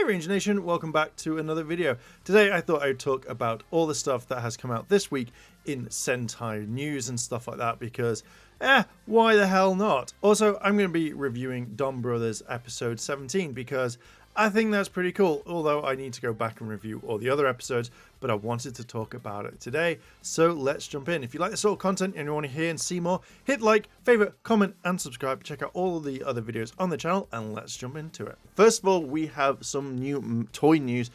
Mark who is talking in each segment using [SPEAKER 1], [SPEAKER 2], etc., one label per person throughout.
[SPEAKER 1] Hey Ranger Nation, welcome back to another video. Today I thought I'd talk about all the stuff that has come out this week in Sentai news and stuff like that because, why the hell not? Also, I'm going to be reviewing Donbrothers episode 17 because I think that's pretty cool, although I need to go back and review all the other episodes, but I wanted to talk about it today, so let's jump in. If you like this sort of content and you want to hear and see more, hit like, favorite, comment, and subscribe. Check out all of the other videos on the channel, and let's jump into it. First of all, we have some new toy news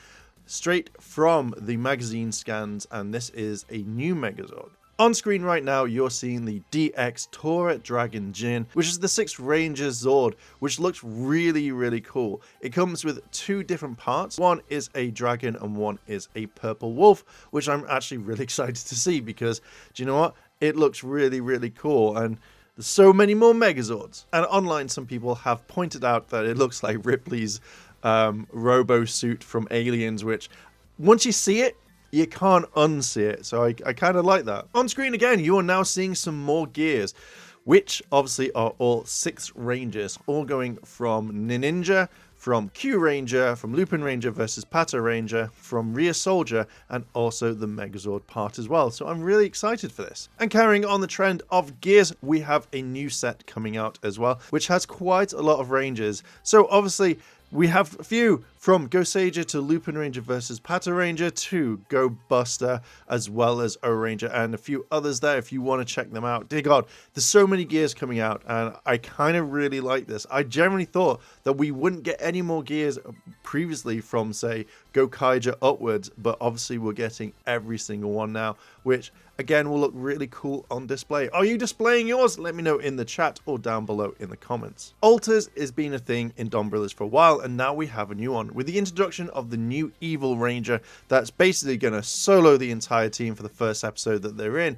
[SPEAKER 1] straight from the magazine scans, and this is a new Megazord. On screen right now, you're seeing the DX Tora Dragon Jin, which is the 6th Ranger Zord, which looks really, really cool. It comes with two different parts. One is a dragon and one is a purple wolf, which I'm actually really excited to see because, do you know what? It looks really, really cool. And there's so many more Megazords. And online, some people have pointed out that it looks like Ripley's robo suit from Aliens, which once you see it, you can't unsee it, so I kind of like that. On screen again, you are now seeing some more gears, which obviously are all 6 Rangers, all going from Ninja, from Q Ranger, from Lupin Ranger versus Pato Ranger, from Rear Soldier, and also the Megazord part as well. So I'm really excited for this. And carrying on the trend of gears, we have a new set coming out as well, which has quite a lot of Rangers. So obviously, we have a few from Go Sager to Lupin Ranger versus Pato Ranger to Go Buster as well as O Ranger and a few others there if you want to check them out. Dear God, there's so many gears coming out and I kind of really like this. I generally thought that we wouldn't get any more gears previously from, say, Go Kaija upwards, but obviously we're getting every single one now, which again will look really cool on display. Are you displaying yours? Let me know in the chat or down below in the comments. Alters has been a thing in Donbrothers for a while, and now we have a new one with the introduction of the new Evil Ranger that's basically going to solo the entire team for the first episode that they're in.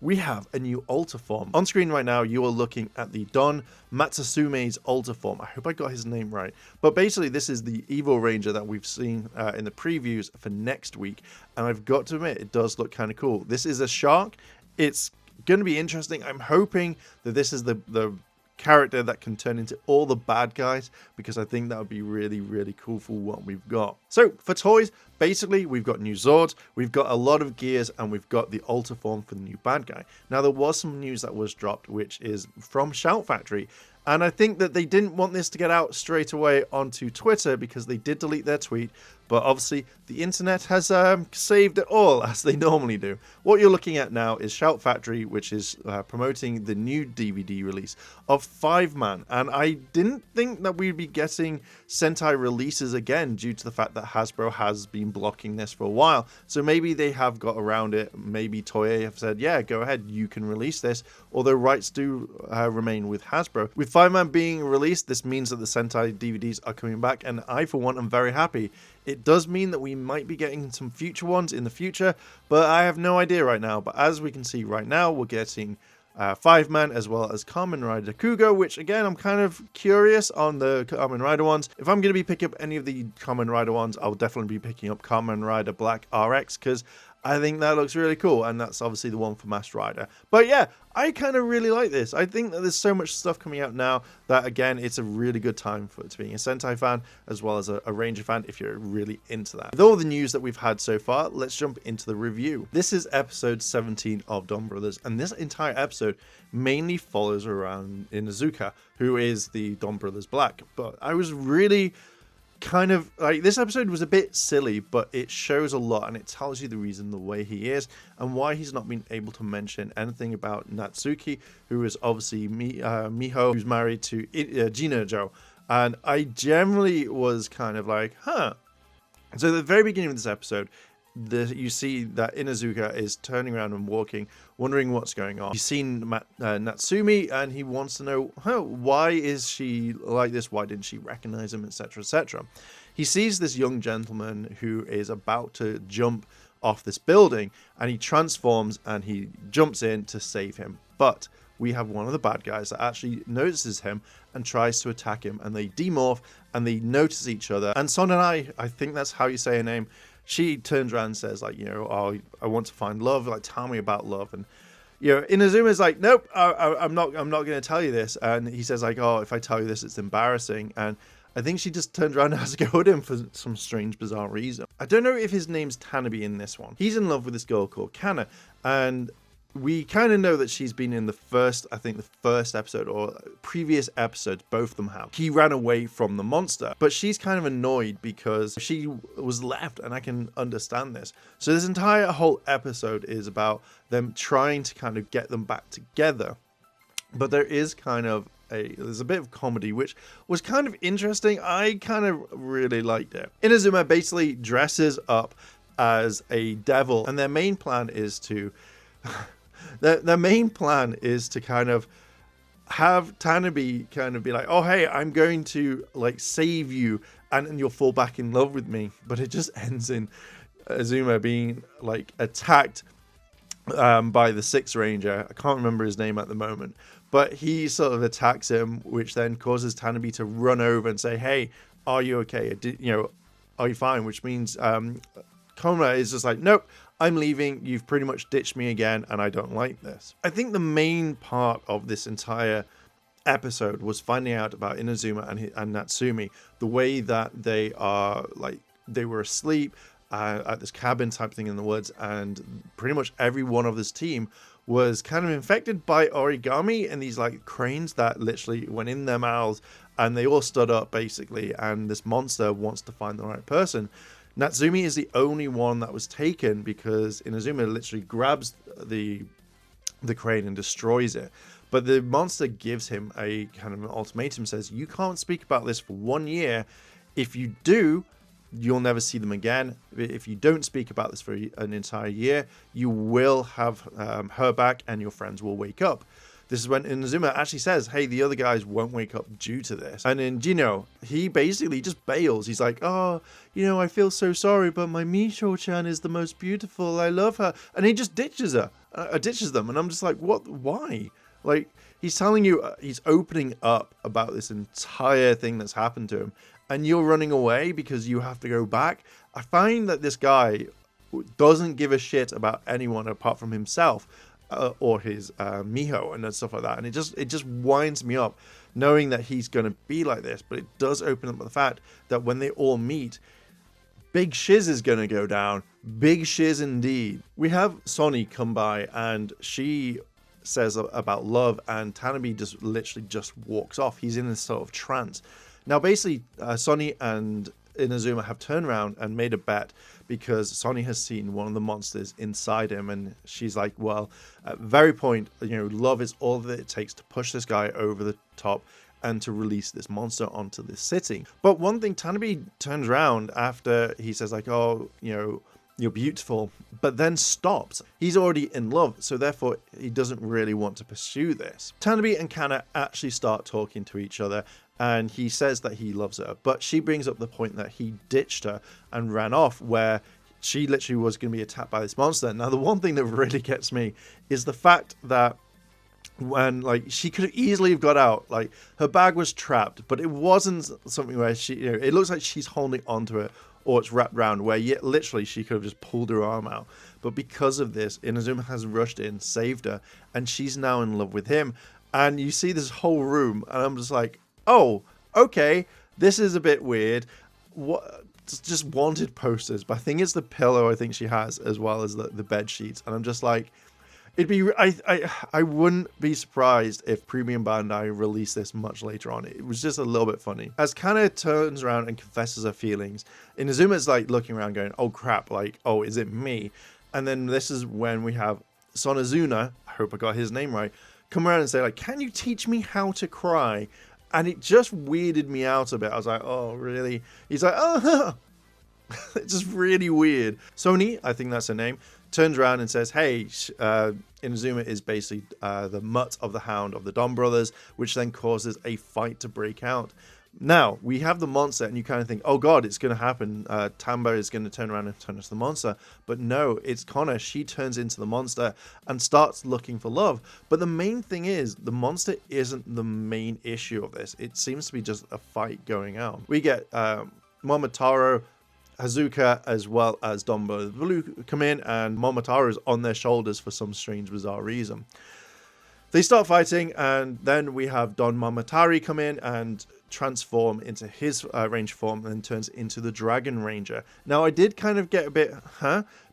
[SPEAKER 1] We have a new alter form. On screen right now, you are looking at the Don Matsusume's alter form. I hope I got his name right. But basically, this is the Evil Ranger that we've seen in the previews for next week. And I've got to admit, it does look kind of cool. This is a shark. It's going to be interesting. I'm hoping that this is the character that can turn into all the bad guys, because I think that would be really, really cool for what we've got. So for toys, basically we've got new Zords, we've got a lot of gears, and we've got the alter form for the new bad guy. Now there was some news that was dropped, which is from Shout Factory, and I think that they didn't want this to get out straight away onto Twitter because they did delete their tweet, but obviously the internet has saved it all, as they normally do. What you're looking at now is Shout Factory, which is promoting the new DVD release of 5-Man, and I didn't think that we'd be getting Sentai releases again due to the fact that Hasbro has been blocking this for a while. So maybe they have got around it. Maybe Toei have said, yeah, go ahead, you can release this, although rights do remain with Hasbro. With 5-Man being released, this means that the Sentai DVDs are coming back, and I, for one, am very happy. It does mean that we might be getting some future ones in the future, but I have no idea right now. But as we can see right now, we're getting 5-Man as well as Kamen Rider Kugo, which again, I'm kind of curious on the Kamen Rider ones. If I'm going to be picking up any of the Kamen Rider ones, I'll definitely be picking up Kamen Rider Black RX because I think that looks really cool, and that's obviously the one for Master Rider. But yeah, I kind of really like this. I think that there's so much stuff coming out now that, again, it's a really good time to being a Sentai fan as well as a Ranger fan if you're really into that. With all the news that we've had so far, let's jump into the review. This is episode 17 of Donbrothers, and this entire episode mainly follows around Inuzuka, who is the Donbrothers Black. But I was really kind of like, this episode was a bit silly, but it shows a lot and it tells you the reason the way he is and why he's not been able to mention anything about Natsuki, who is obviously Miho, who's married to Jinojo. And I generally was kind of like, huh. So at the very beginning of this episode, you see that Inuzuka is turning around and walking, wondering what's going on. He's seen Natsumi, and he wants to know, why is she like this? Why didn't she recognize him, etc., etc. He sees this young gentleman who is about to jump off this building, and he transforms and he jumps in to save him. But we have one of the bad guys that actually notices him and tries to attack him, and they demorph and they notice each other. And Sonanai, I think that's how you say her name, she turns around and says, like, you know, oh, I want to find love. Like, tell me about love. And, you know, Inazuma's like, nope, I'm not going to tell you this. And he says, like, oh, if I tell you this, it's embarrassing. And I think she just turned around and has to go at him for some strange, bizarre reason. I don't know if his name's Tanabe in this one. He's in love with this girl called Kana, and we kind of know that she's been in the first episode or previous episodes, both of them have. He ran away from the monster, but she's kind of annoyed because she was left, and I can understand this. So this entire whole episode is about them trying to kind of get them back together. But there is kind of there's a bit of comedy, which was kind of interesting. I kind of really liked it. Inazuma basically dresses up as a devil, and their main plan is to their main plan is to kind of have Tanabe kind of be like, oh hey, I'm going to like save you, and you'll fall back in love with me. But it just ends in Azuma being like attacked by the Sixth Ranger. I can't remember his name at the moment, but he sort of attacks him, which then causes Tanabe to run over and say, hey, are you okay? Are you fine? Which means Komura is just like, nope, I'm leaving. You've pretty much ditched me again, and I don't like this. I think the main part of this entire episode was finding out about Inazuma and Natsumi, the way that they were asleep at this cabin type thing in the woods, and pretty much every one of this team was kind of infected by origami and these like cranes that literally went in their mouths, and they all stood up basically, and this monster wants to find the right person. Natsumi is the only one that was taken because Inazuma literally grabs the crane and destroys it. But the monster gives him a kind of an ultimatum, says, you can't speak about this for 1 year. If you do, you'll never see them again. If you don't speak about this for an entire year, you will have her back and your friends will wake up. This is when Inazuma actually says, hey, the other guys won't wake up due to this. And then, he basically just bails. He's like, oh, I feel so sorry, but my Misho-chan is the most beautiful. I love her. And he just ditches them. And I'm just like, what? Why? Like, he's telling you, he's opening up about this entire thing that's happened to him, and you're running away because you have to go back. I find that this guy doesn't give a shit about anyone apart from himself. Or his Miho and stuff like that, and it just winds me up knowing that he's going to be like this. But it does open up the fact that when they all meet, big shiz is going to go down. Big shiz indeed. We have Sonny come by, and she says about love, and Tanabe just literally just walks off. He's in this sort of trance. Now basically Sonny and Inazuma have turned around and made a bet because Sonny has seen one of the monsters inside him, and she's like, well, at the very point, love is all that it takes to push this guy over the top and to release this monster onto this city. But one thing, Tanabe turns around after he says like, oh, you're beautiful, but then stops. He's already in love, so therefore he doesn't really want to pursue this. Tanabe and Kana actually start talking to each other, and he says that he loves her, but she brings up the point that he ditched her and ran off, where she literally was going to be attacked by this monster. Now, the one thing that really gets me is the fact that when she could have easily have got out, her bag was trapped, but it wasn't something where she, it looks like she's holding onto it or it's wrapped around, where yet literally she could have just pulled her arm out. But because of this, Inazuma has rushed in, saved her, and she's now in love with him. And you see this whole room, and I'm just like, oh, okay, this is a bit weird. What? Just wanted posters, but I think it's the pillow I think she has as well as the bed sheets, and I'm just like, I wouldn't be surprised if Premium Bandai released this much later on. It was just a little bit funny. As Kana turns around and confesses her feelings, Inazuma's looking around going, oh crap, oh, is it me? And then this is when we have Sonozuna, I hope I got his name right, come around and say can you teach me how to cry? And it just weirded me out a bit. I was like, oh, really? He's like, oh, it's just really weird. Sony, I think that's her name, turns around and says, hey, Inazuma is basically the mutt of the hound of the Donbrothers, which then causes a fight to break out. Now, we have the monster, and you kind of think, oh god, it's going to happen. Tamba is going to turn around and turn into the monster. But no, it's Connor. She turns into the monster and starts looking for love. But the main thing is, the monster isn't the main issue of this. It seems to be just a fight going on. We get Momotaro, Hazuka, as well as Donbrothers come in, and Momotaro is on their shoulders for some strange, bizarre reason. They start fighting, and then we have Don Momogatari come in and transform into his range form and turns into the Dragon Ranger. Now, I did kind of get a bit,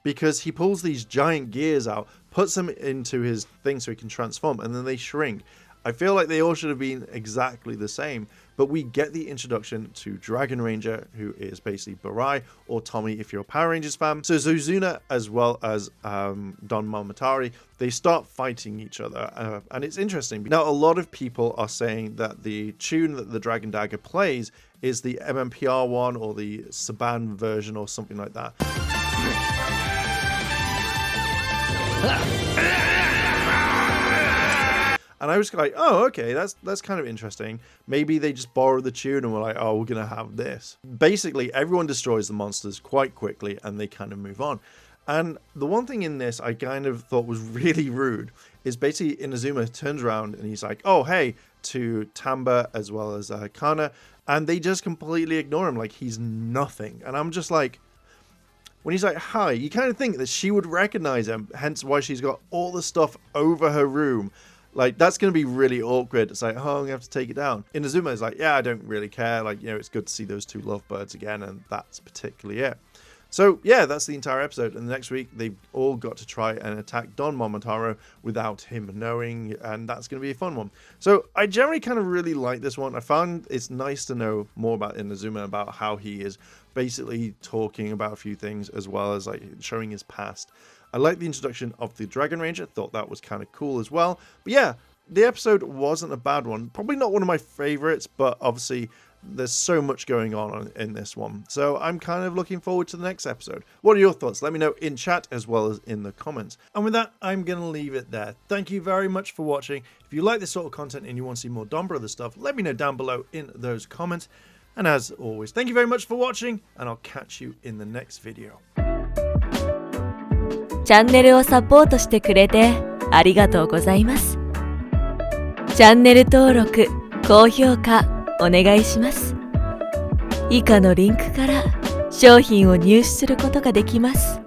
[SPEAKER 1] because he pulls these giant gears out, puts them into his thing so he can transform, and then they shrink. I feel like they all should have been exactly the same, but we get the introduction to Dragon Ranger, who is basically Barai, or Tommy if you're a Power Rangers fan. So Zuzuna, as well as Don Momogatari, they start fighting each other, and it's interesting. Now, a lot of people are saying that the tune that the Dragon Dagger plays is the MMPR one, or the Saban version, or something like that. And I was like, oh, okay, that's kind of interesting. Maybe they just borrowed the tune and were like, oh, we're going to have this. Basically, everyone destroys the monsters quite quickly and they kind of move on. And the one thing in this I kind of thought was really rude is basically Inazuma turns around and he's like, oh, hey, to Tamba as well as Kana. And they just completely ignore him like he's nothing. And I'm just like, when he's like, hi, you kind of think that she would recognize him, hence why she's got all the stuff over her room. Like, that's going to be really awkward. It's like, oh, I'm going to have to take it down. Inazuma is like, yeah, I don't really care. Like, it's good to see those two lovebirds again, and that's particularly it. So, yeah, that's the entire episode. And the next week, they've all got to try and attack Don Momotaro without him knowing, and that's going to be a fun one. So, I generally kind of really like this one. I found it's nice to know more about Inazuma, about how he is basically talking about a few things, as well as, like, showing his past. I like the introduction of the Dragon Ranger. Thought that was kind of cool as well. But yeah, the episode wasn't a bad one. Probably not one of my favorites, but obviously there's so much going on in this one. So I'm kind of looking forward to the next episode. What are your thoughts? Let me know in chat as well as in the comments. And with that, I'm going to leave it there. Thank you very much for watching. If you like this sort of content and you want to see more Donbrothers stuff, let me know down below in those comments. And as always, thank you very much for watching, and I'll catch you in the next video.
[SPEAKER 2] チャンネルをサポートしてくれてありがとうございます。チャンネル登録、高評価お願いします。以下のリンクから商品を入手することができます。